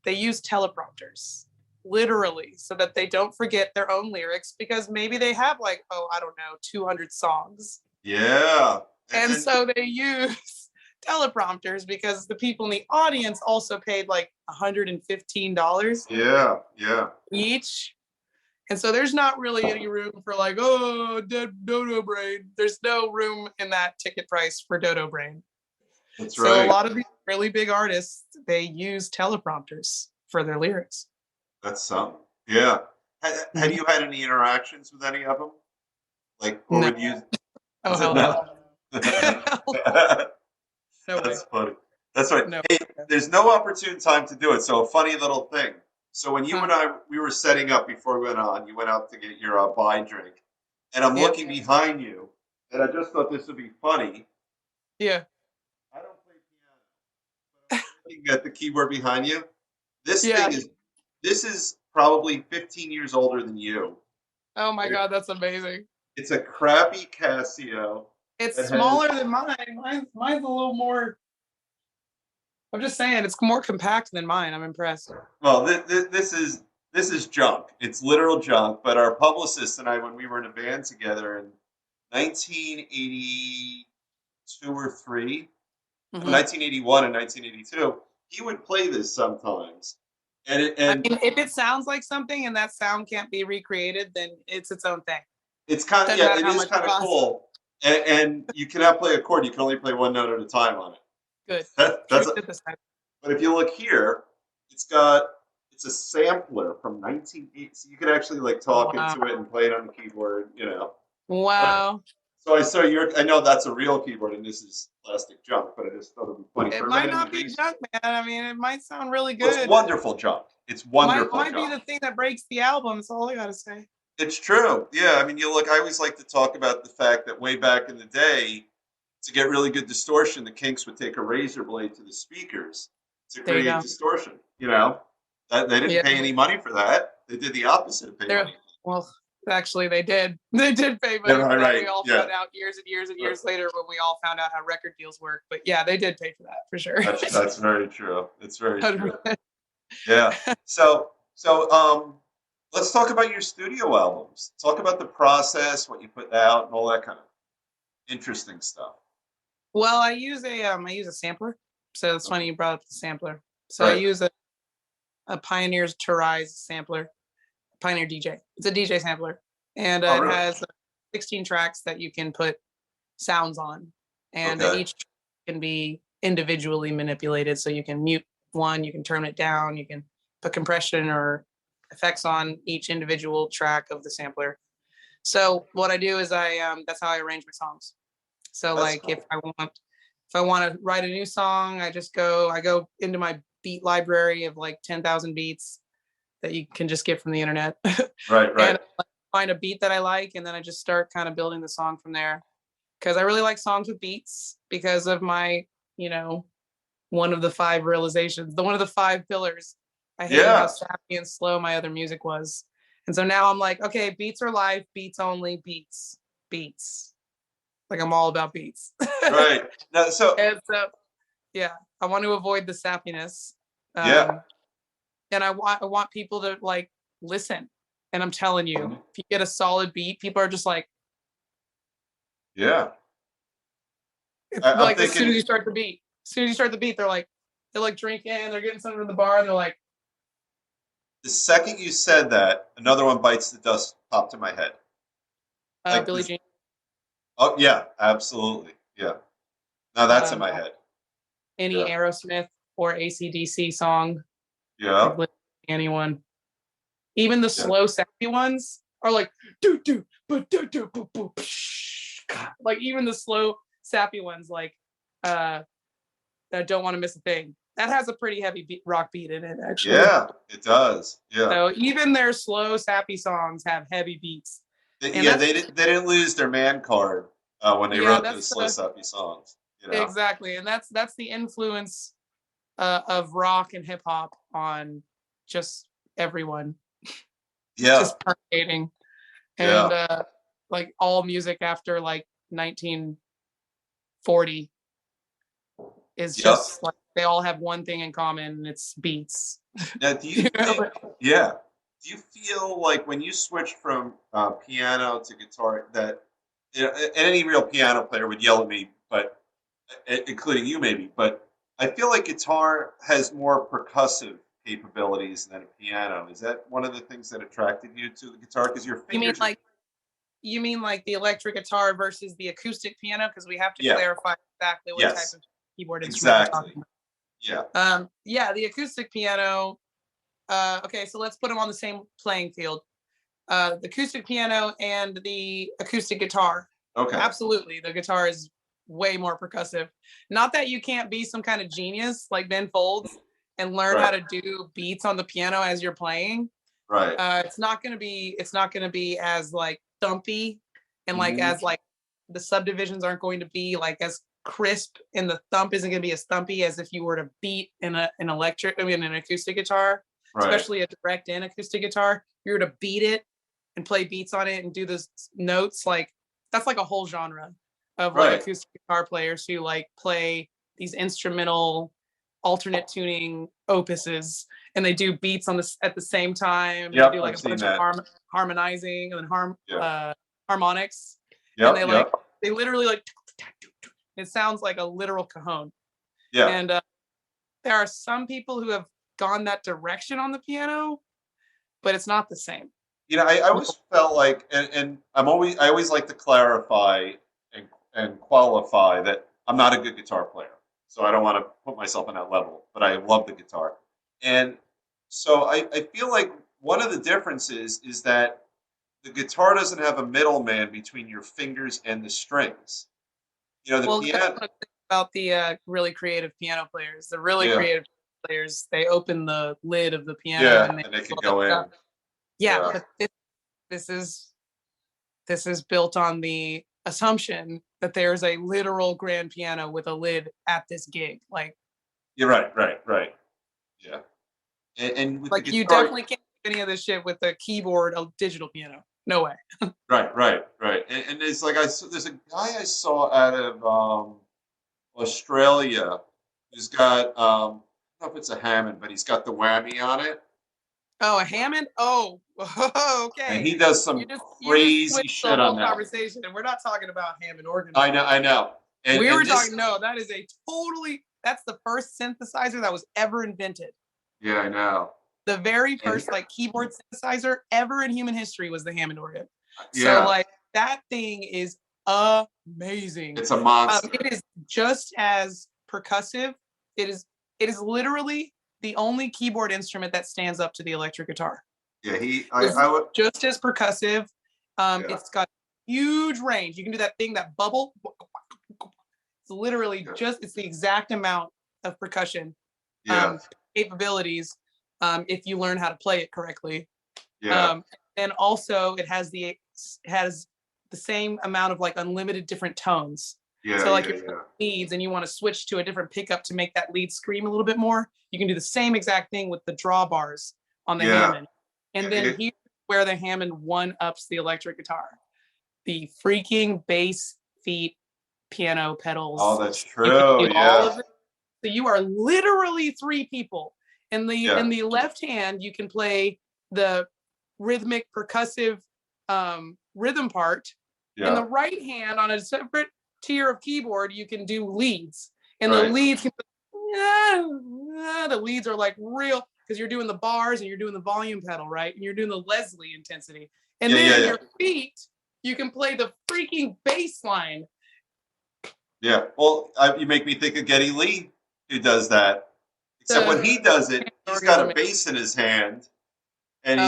they use teleprompters literally so that they don't forget their own lyrics, because maybe they have like, oh, I don't know, 200 songs. Yeah. And And so they use teleprompters because the people in the audience also paid like $115 yeah. Yeah. each. And so there's not really any room for like, oh, dead dodo brain. There's no room in that ticket price for dodo brain. That's So a right. lot of these really big artists, they use teleprompters for their lyrics. That's something. Yeah. Have Mhm. you had any interactions with any of them? Like, or No. would you? Oh, hell No. no. No way. That's funny. That's right. No. Hey, there's no opportune time to do it. So a funny little thing. So when you Huh. and I we were setting up before we went on, you went out to get your buy drink, and I'm Yep. looking behind you, and I just thought this would be funny. Yeah. I don't play piano, but I'm looking at the keyboard behind you. This Yeah. thing is this is probably 15 years older than you. Oh my God, that's amazing. It's a crappy Casio. It's that smaller has. than mine. Mine's a little more. I'm just saying, it's more compact than mine. I'm impressed. Well, this is junk. It's literal junk. But our publicist and I, when we were in a band together in 1982 or three, Hmm. 1981 and 1982, he would play this sometimes, and I mean, if it sounds like something and that sound can't be recreated, then it's its own thing. it's kind of, Doesn't yeah, matter it how is much it kind of costs. cool. And you cannot play a chord. You can only play one note at a time on it. Good. True That's a, synthesizer. but if you look here, it's got it's a sampler from 1980. So you can actually like talk Wow. into it and play it on the keyboard. But Wow. so I saw your. I know that's a real keyboard, and this is plastic junk. But I just thought it'd be funny It for might everybody in not the be base. junk, man. I mean, it might sound really Well, it's good. wonderful junk. It's Might wonderful might be junk. the thing that breaks the album. That's all I gotta say. It's true. Yeah, I mean, you look. I always like to talk about the fact that way back in the day, to get really good distortion, the Kinks would take a razor blade to the speakers to There you create go. distortion. That they didn't Yeah. pay any money for that. They did the opposite of pay There. money. Well, actually, they did. They did pay Yeah, money for right, that. right. We all Yeah, found out years and years and right. years later when we all found out how record deals work. But yeah, they did pay for that for sure. That's very true. It's very true. 100%. Yeah. So let's talk about your studio albums. Talk about the process, what you put out, and all that kind of interesting stuff. Well, I use a sampler. So it's funny you brought up the sampler. So I Right. use a Pioneer's Terise sampler, Pioneer DJ. It's a DJ sampler, and Oh, it really? has 16 tracks that you can put sounds on, and Okay. each can be individually manipulated. So you can mute one, you can turn it down, you can put compression or effects on each individual track of the sampler. So what I do is that's how I arrange my songs. So That's like cool. if I want to write a new song, I go into my beat library of like 10,000 beats that you can just get from the internet. Right, right. And I find a beat that I like, and then I just start kind of building the song from there. Because I really like songs with beats because of my, one of the five realizations, one of the five pillars. I hated how Yeah. sappy and slow my other music was. And so now I'm like, okay, beats are life, beats only, beats. Like I'm all about beats. Right. Now, so And so, yeah, I want to avoid the sappiness. yeah. And I want people to like listen. And I'm telling you, if you get a solid beat, people are just like, Yeah. I'm like as soon as thinking you start the beat, they're like drinking, they're getting something from the bar, and they're like, the second you said that, another one bites the dust popped to my head. Like Billie this. Jean. Oh yeah, absolutely. Yeah. Now that's in my head. Any Yeah. Aerosmith or AC/DC song. Yeah. I've listened to anyone. Even the Yeah. slow, sappy ones are like, do do, but do do, boo boo. Like even the slow, sappy ones, like I don't want to miss a thing. That has a pretty heavy rock beat in it, actually. Yeah, it does. Yeah. So even their slow, sappy songs have heavy beats. And Yeah, that's they didn't lose their man card when they yeah, wrote that's those slow sappy songs. exactly, and that's the influence of rock and hip hop on just everyone, Yeah. just permeating, and Yeah. like all music after like 1940 is Yep. just like they all have one thing in common, and it's beats. Now, do you think? Yeah. Do you feel like when you switch from piano to guitar that and any real piano player would yell at me, but including you maybe, but I feel like guitar has more percussive capabilities than a piano. Is that one of the things that attracted you to the guitar? Because your You mean fingers. like you mean like the electric guitar versus the acoustic piano? Because we have to Yeah. clarify exactly what Yes. type of keyboard instrument we're Exactly. talking Yeah. about. Yeah, the acoustic piano. Okay, so let's put them on the same playing field. The acoustic piano and the acoustic guitar. Okay. Absolutely, the guitar is way more percussive. Not that you can't be some kind of genius like Ben Folds and learn how to do beats on the piano as you're playing. Right. It's not gonna be as like thumpy and like Mhm. as like the subdivisions aren't going to be like as crisp, and the thump isn't going to be as thumpy as if you were to beat in an acoustic guitar, Right. especially a direct in acoustic guitar. If you were to beat it and play beats on it and do those notes, like that's like a whole genre of like Right. acoustic guitar players who like play these instrumental alternate tuning opuses, and they do beats on this at the same time, and they Yep. do like I've a seen bunch of that. harmonizing and Yeah. harmonics, and Yep. they like Yep. they literally like it sounds like a literal cajon. Yeah. And there are some people who have gone that direction on the piano, but it's not the same. I always felt like, and I always like to clarify and qualify that I'm not a good guitar player, so I don't want to put myself on that level. But I love the guitar, and so I feel like one of the differences is that the guitar doesn't have a middleman between your fingers and the strings. The Well, that's piano. what I think about the really creative piano players. The really Yeah, creative players, they open the lid of the piano yeah, and they and it could pull that go stuff. in. Yeah, Yeah, but this is this is built on the assumption that there's a literal grand piano with a lid at this gig. you're right, right. Yeah, and with the Like you guitar. definitely can't do any of this shit with a keyboard, a digital piano. No way. Right. And it's like there's a guy I saw out of Australia who's got I don't know if it's a Hammond, but he's got the whammy on it, Oh, a Hammond? Oh, and okay. he does You some just crazy switched the shit on whole that. conversation, and we're not talking about Hammond organ. I know, and We were and this, talking. No, that is that's the first synthesizer that was ever invented. yeah, I know, The very and first like keyboard synthesizer ever in human history was the Hammond organ. So yeah, like that thing is amazing. it's a monster. It is just as percussive. It is literally the only keyboard instrument that stands up to the electric guitar. Yeah, It's I would, just as percussive. yeah, It's got huge range. You can do that thing, that bubble. It's literally yeah, it's the exact amount of percussion yeah, capabilities if you learn how to play it correctly. yeah, And also it has the same amount of like unlimited different tones. So like yeah, if you're leads and you want to switch to a different pickup to make that lead scream a little bit more, you can do the same exact thing with the drawbars on the yeah, Hammond. And yeah. then here's where the Hammond one ups the electric guitar. The freaking bass feet piano pedals. Oh, that's You can true. do all Yeah, of it. So you are literally three people. yeah, In the left hand, you can play the rhythmic percussive rhythm part. In yeah, the right hand, on a separate tier of keyboard, you can do leads. And right. the leads are like real because you're doing the bars and you're doing the volume pedal, right? And you're doing the Leslie intensity. And then in Yeah. your feet, you can play the freaking bass line. Yeah, well, you make me think of Geddy Lee, who does that. Except when he does it, he's got a bass in his hand, and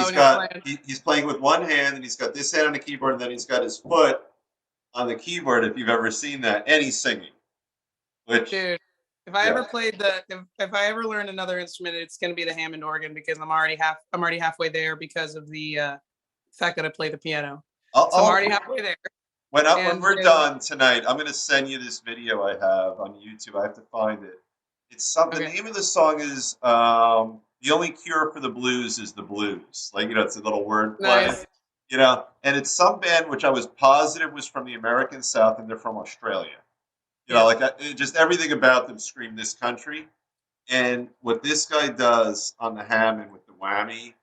he's playing with one hand, and he's got this hand on the keyboard, and then he's got his foot on the keyboard. If you've ever seen that, and he's singing. Which, dude, if I ever played if I ever learned another instrument, it's going to be the Hammond organ because I'm already halfway there because of the fact that I play the piano. So I'm already halfway there. When we're done tonight, I'm going to send you this video I have on YouTube. I have to find it. The name of the song is "The Only Cure for the Blues is the Blues." Like it's a little word play. Nice. And it's some band which I was positive was from the American South, and they're from Australia. Just everything about them screamed this country. And what this guy does on the Hammond with the whammy,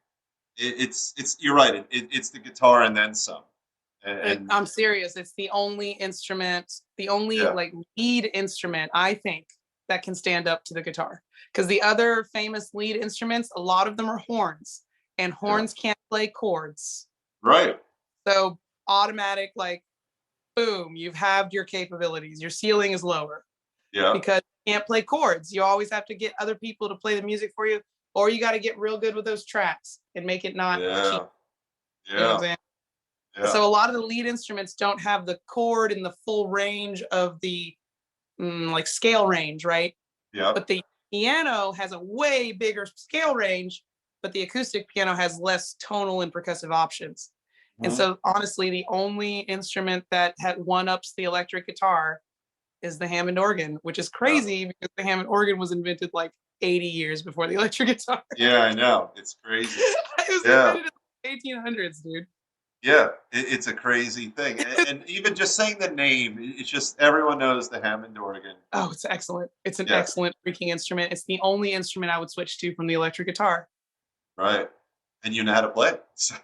it's you're right. It's the guitar and then some. And I'm serious. It's the only instrument, the only like lead instrument, I think, that can stand up to the guitar. Because the other famous lead instruments, a lot of them are horns, and horns can't play chords. Right. So automatic, like, boom, you've halved your capabilities. Your ceiling is lower. Yeah. Because you can't play chords. You always have to get other people to play the music for you, or you got to get real good with those tracks and make it not cheap. Yeah. You know what I'm saying? Yeah. So a lot of the lead instruments don't have the chord in the full range of the like scale range, right? Yeah. But the piano has a way bigger scale range, but the acoustic piano has less tonal and percussive options. Mm-hmm. And so honestly, the only instrument that had one-ups the electric guitar is the Hammond organ, which is crazy because the Hammond organ was invented like 80 years before the electric guitar. Yeah, I know. It's crazy. It was invented in the 1800s, dude. Yeah, it's a crazy thing, and even just saying the name, it's just everyone knows the Hammond organ. Oh, it's excellent. It's an Yeah, excellent freaking instrument. It's the only instrument I would switch to from the electric guitar. right. And you know how to play it, so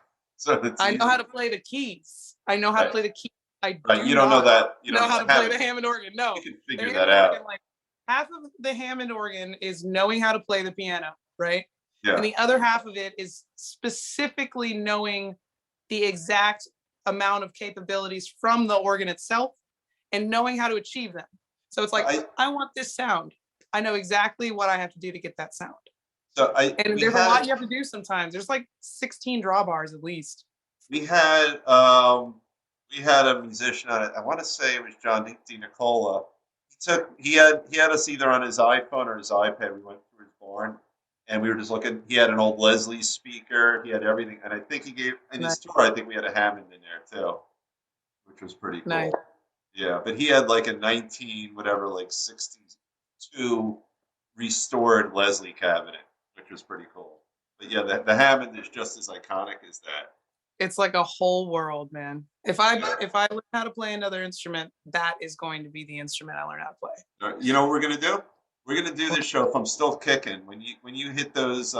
it's I know how easy. to play the keys. I know how to Right, play the keys. I right. do You don't know not that. You don't know know how the to play the Hammond. Hammond organ. You No, can the figure that Hammond organ, out. like half of the Hammond organ is knowing how to play the piano, right? And Yeah. the other half of it is specifically knowing the exact amount of capabilities from the organ itself and knowing how to achieve them. So it's like, I I want this sound. I know exactly what I have to do to get that sound. so I And there's a lot you have to do sometimes. There's like 16 drawbars at least. we had um we had a musician on it. I want to say it was John D. Nicola. He had us either on his iPhone or his iPad. We went through his barn, and we were just looking. He had an old Leslie speaker. He had everything, and I think he gave in Nice. his tour. I think we had a Hammond in there too, which was pretty Nice. cool. Yeah, but he had like a 19 whatever, like 62 restored Leslie cabinet, which was pretty cool. But yeah, the Hammond is just as iconic as that. It's like a whole world, man. If I Yeah. if I learn how to play another instrument, that is going to be the instrument I learn how to play. You know what we're gonna do? We're gonna do this show if I'm still kicking. When you hit those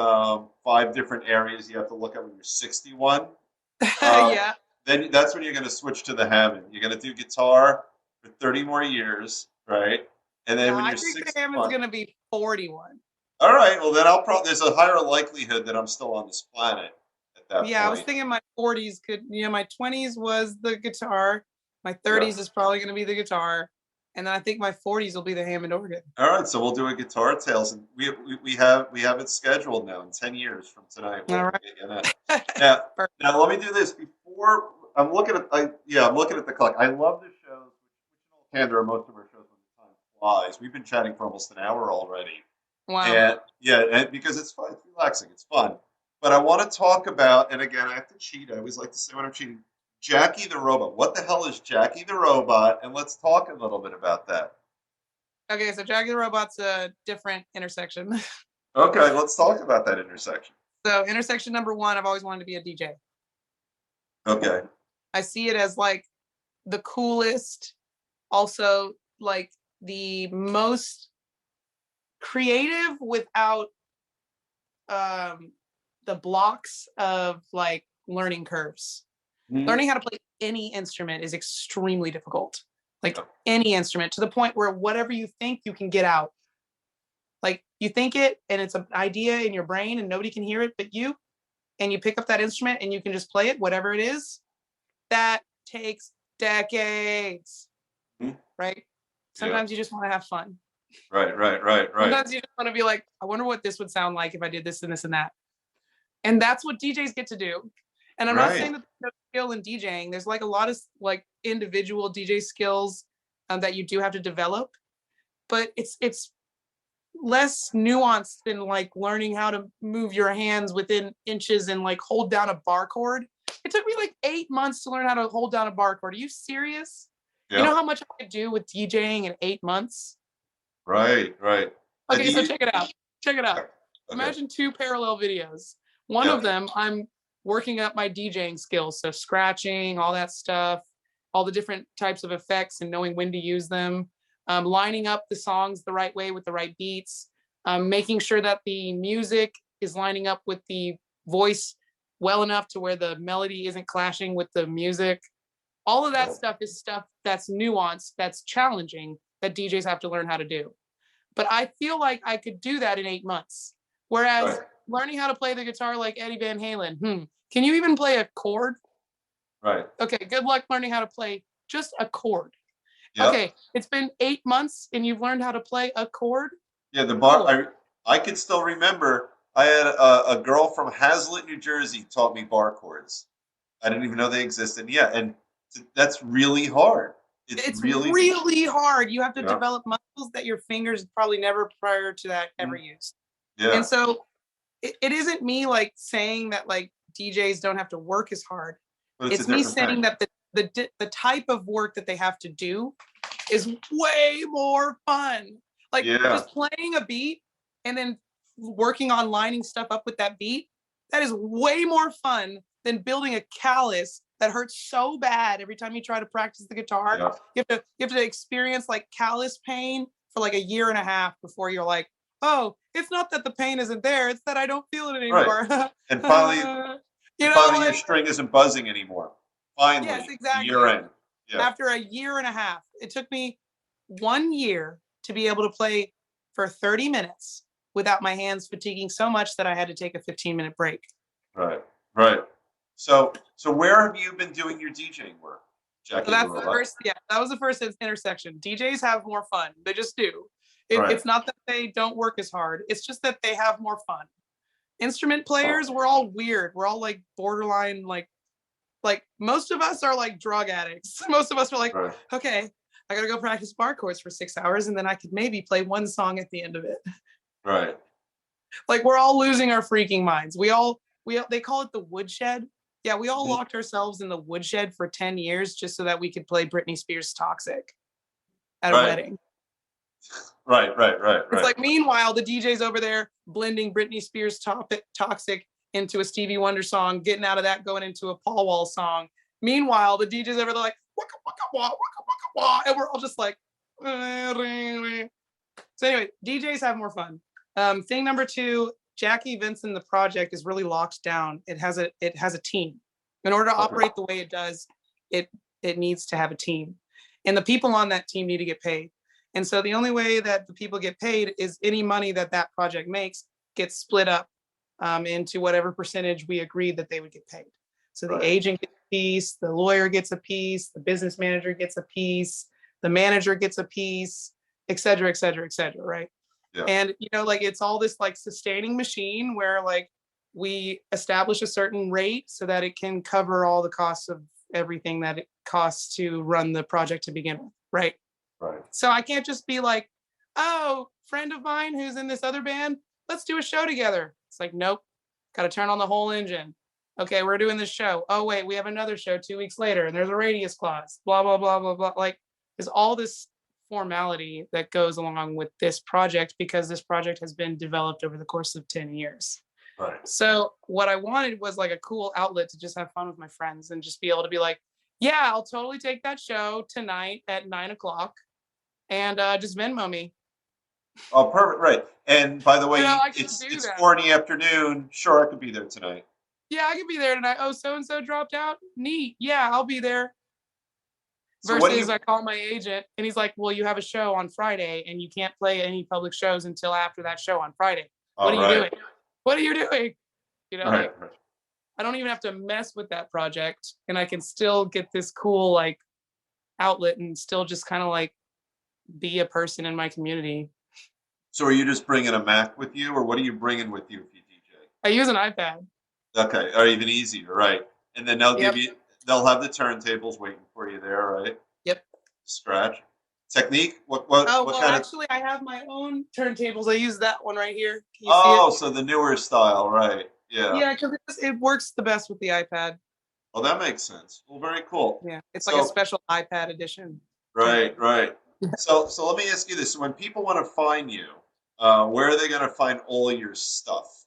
five different areas you have to look at when you're 61, uh, Yeah. then that's when you're gonna switch to the Hammond. You're gonna do guitar for 30 more years, right? And then No, when I you're think the Hammond's 61, gonna be 41. all right. Well, then I'll probably there's a higher likelihood that I'm still on this planet at that Yeah, I was point. thinking my 40s could, my 20s was the guitar, my Yeah. 30s is probably gonna be the guitar, and then I think my 40s will be the Hammond organ. All right. So we'll do a guitar tales, and we have it scheduled now in 10 years from tonight. All We'll right. get you that. Now, now let me do this before I'm looking at. I'm looking at the clock. I love the shows. Which in all candor, most of our shows when the time flies. We've been chatting for almost an hour already, Wow. and yeah, and because it's fun, it's relaxing, it's fun. But I want to talk about, and again, I have to cheat. I always like to say when I'm cheating, Jackie the Robot. What the hell is Jackie the Robot? And let's talk a little bit about that. Okay, so Jackie the Robot's a different intersection. Okay, let's talk about that intersection. So intersection number one, I've always wanted to be a DJ. Okay. I see it as like the coolest, also like the most creative without the blocks of like learning curves. Mhm. Learning how to play any instrument is extremely difficult. Like Yeah. any instrument, to the point where whatever you think you can get out. Like you think it and it's an idea in your brain and nobody can hear it but you, and you pick up that instrument and you can just play it, whatever it is. That takes decades, Mhm. right? Yeah. Sometimes you just want to have fun. Right, right, right, right. Sometimes you just want to be like, I wonder what this would sound like if I did this and this and that. And that's what DJs get to do. And I'm not saying Right. that there's no skill in DJing. There's like a lot of like individual DJ skills that you do have to develop, but it's less nuanced than like learning how to move your hands within inches and like hold down a bar chord. It took me like 8 months to learn how to hold down a bar chord. Are you serious? You know Yep. how much I could do with DJing in 8 months? Right, right. And Okay, do so you check it out. Check it out. okay. Imagine two parallel videos. One of Yep. them, I'm working up my DJing skills. So scratching, all that stuff, all the different types of effects and knowing when to use them, lining up the songs the right way with the right beats, making sure that the music is lining up with the voice well enough to where the melody isn't clashing with the music. All of that Yep. stuff is stuff that's nuanced, that's challenging, that DJs have to learn how to do. But I feel like I could do that in 8 months. Whereas Right. learning how to play the guitar like Eddie Van Halen, can you even play a chord? Right. Okay, good luck learning how to play just a chord. Yep. Okay, it's been 8 months and you've learned how to play a chord. Yeah, the bar. Cool. I can still remember. I had a girl from Hazlitt, New Jersey, taught me bar chords. I didn't even know they existed. Yeah, and that's really hard. It's It's really. really hard. You have to Yeah. develop muscles that your fingers probably never prior to that ever Mhm. used. And Yeah, so it isn't me like saying that like DJs don't have to work as hard. but it's a It's me different thing. saying that the type of work that they have to do is way more fun. Like Yeah. just playing a beat and then working on lining stuff up with that beat, that is way more fun than building a callus that hurts so bad every time you try to practice the guitar. Yeah. You have to experience like callus pain for like a year and a half before you're like, oh, it's not that the pain isn't there, it's that I don't feel it Right. anymore. And finally, You know, your like, string isn't buzzing anymore. yes, Finally, year exactly. end. Yeah. After a year and a half, it took me 1 year to be able to play for 30 minutes without my hands fatiguing so much that I had to take a 15-minute break. Right. Right. So where have you been doing your DJing work, So Jackie that's the Gorilla? first, yeah, that was the first intersection. DJs have more fun. They just do. Right. It's not that they don't work as hard. It's just that they have more fun. Instrument Oh. players, we're all weird. We're all like borderline, like most of us are like drug addicts. Most of us are like, Right. okay, I gotta go practice bar chords for 6 hours and then I could maybe play one song at the end of it. Right. Like we're all losing our freaking minds. They call it the woodshed. Yeah, we all locked ourselves in the woodshed for 10 years just so that we could play Britney Spears Toxic at a Right. wedding. Right. It's like, meanwhile, the DJ's over there blending Britney Spears Toxic into a Stevie Wonder song, getting out of that, going into a Paul Wall song. Meanwhile, the DJ's over there like, waka, waka, wah, waka, waka, wah, and we're all just like, so anyway, DJs have more fun. Thing number 2, Jackie Venson, the project is really locked down. It has a team. In order to operate the way it does, it needs to have a team. And the people on that team need to get paid. And so the only way that the people get paid is any money that project makes gets split up into whatever percentage we agreed that they would get paid. So the agent gets a piece, the lawyer gets a piece, the business manager gets a piece, the manager gets a piece, et cetera, et cetera, et cetera, right? Yeah. And, like, it's all this like sustaining machine where like we establish a certain rate so that it can cover all the costs of everything that it costs to run the project to begin with, right? Right. So I can't just be like, oh, friend of mine who's in this other band, let's do a show together. It's like, nope, got to turn on the whole engine. Okay, we're doing this show. Oh, wait, we have another show 2 weeks later, and there's a radius clause, blah, blah, blah, blah, blah. Like, there's all this formality that goes along with this project because this project has been developed over the course of 10 years. Right. So what I wanted was like a cool outlet to just have fun with my friends and just be able to be like, yeah, I'll totally take that show tonight at 9:00 and just Venmo me. Oh, perfect. Right. And by the way, it's 4 in the afternoon. Sure, I could be there tonight. Yeah, I could be there tonight. Oh, so-and-so dropped out? Neat. Yeah, I'll be there. So Versus I call my agent and he's like, well, you have a show on Friday and you can't play any public shows until after that show on Friday. What are you doing? What are you doing? Like, I don't even have to mess with that project and I can still get this cool like outlet and still just kind of like be a person in my community. So are you just bringing a Mac with you or what are you bringing with you if you DJ? I use an iPad. Okay, or even easier, right? And then they'll have the turntables waiting for you there, right? Yep. Scratch. Technique? What actually, I have my own turntables. I use that one right here. Can you see it? So the newer style, right? Yeah. Yeah, because it works the best with the iPad. Oh, that makes sense. Well, very cool. Yeah, it's like a special iPad edition. Right. So let me ask you this: when people want to find you, where are they going to find all your stuff?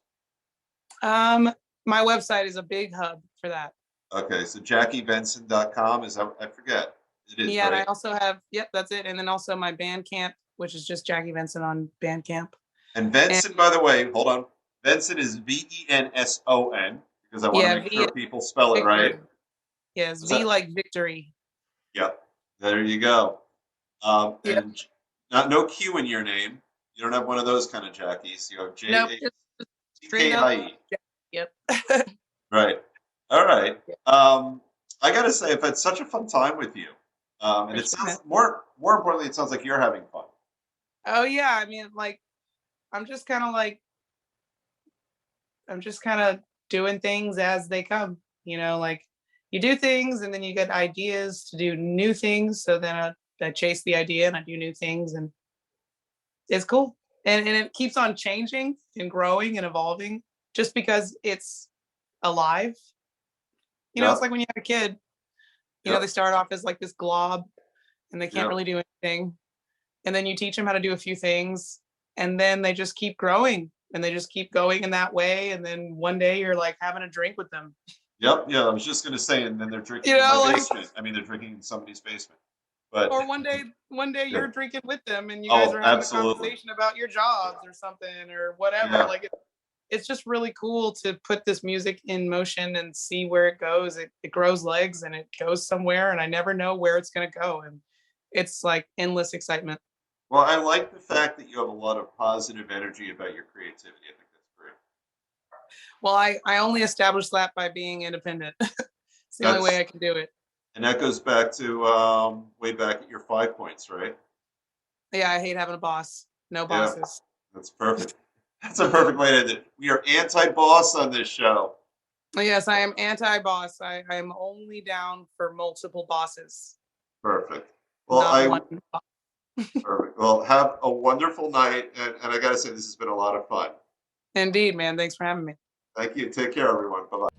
My website is a big hub for that. Okay, so JackieVenson.com is that? I forget. It is. Yeah, right? and I also have that's it, and then also my Bandcamp, which is just Jackie Venson on Bandcamp. And Venson, by the way, hold on. Venson is Venson because I want to make sure people spell it right. Yes, V like victory. Yep. There you go. And no Q in your name. You don't have one of those kind of Jackies. You have J-A-C-K-I-E. Yep. Right. All right. I got to say, I've had such a fun time with you. And it sounds more importantly, it sounds like you're having fun. Oh yeah. I mean, like, I'm just kind of doing things as they come, like you do things and then you get ideas to do new things. So then I chase the idea and I do new things and it's cool. And it keeps on changing and growing and evolving just because it's alive. It's like when you have a kid, they start off as like this glob and they can't really do anything. And then you teach them how to do a few things and then they just keep growing and they just keep going in that way. And then one day you're like having a drink with them. Yep. Yeah. I was just gonna say, and then they're You drinking in my know, like, basement. I mean, they're drinking in somebody's basement. But or one day yeah. you're drinking with them and you guys Oh, are having a absolutely. conversation about your jobs or something or whatever. Yeah. Like it's just really cool to put this music in motion and see where it goes. It grows legs and it goes somewhere, and I never know where it's going to go. And it's like endless excitement. Well, I like the fact that you have a lot of positive energy about your creativity. I think that's great. Well, I only established that by being independent. It's the only way That's I can do it. and that goes back to way back at your 5 points, right? Yeah, I hate having a boss. No Yeah, bosses. that's perfect. That's a perfect way to end it. We are anti-boss on this show. Yes, I am anti-boss. I'm only down for multiple bosses, Perfect. Well, not I one. perfect. Well, have a wonderful night, and I gotta say this has been a lot of fun. Indeed, man. Thanks for having me. Thank you. Take care, everyone. Bye bye.